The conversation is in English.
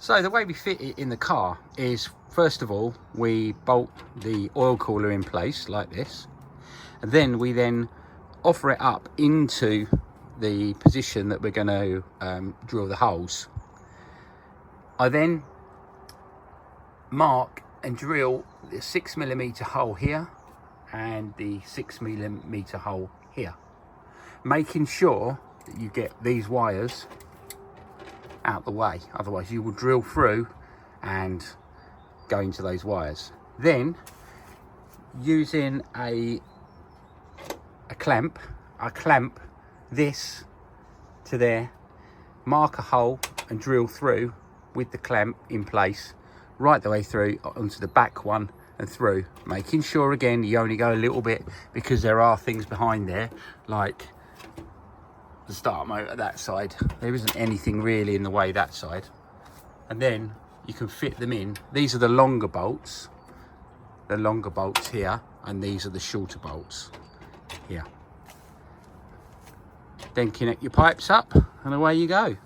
So the way we fit it in the car is, first of all, we bolt the oil cooler in place like this, and then we offer it up into the position that we're going to drill the holes. I then mark and drill the 6mm hole here and the 6mm hole here, making sure that you get these wires out the way, otherwise you will drill through and go into those wires. Then using a clamp, I clamp this to there, mark a hole and drill through with the clamp in place right the way through onto the back one and through, making sure again you only go a little bit because there are things behind there like the start motor that side. There isn't anything really in the way that side, and then you can fit them in. These are the longer bolts here, and these are the shorter bolts here. Then connect your pipes up and away you go.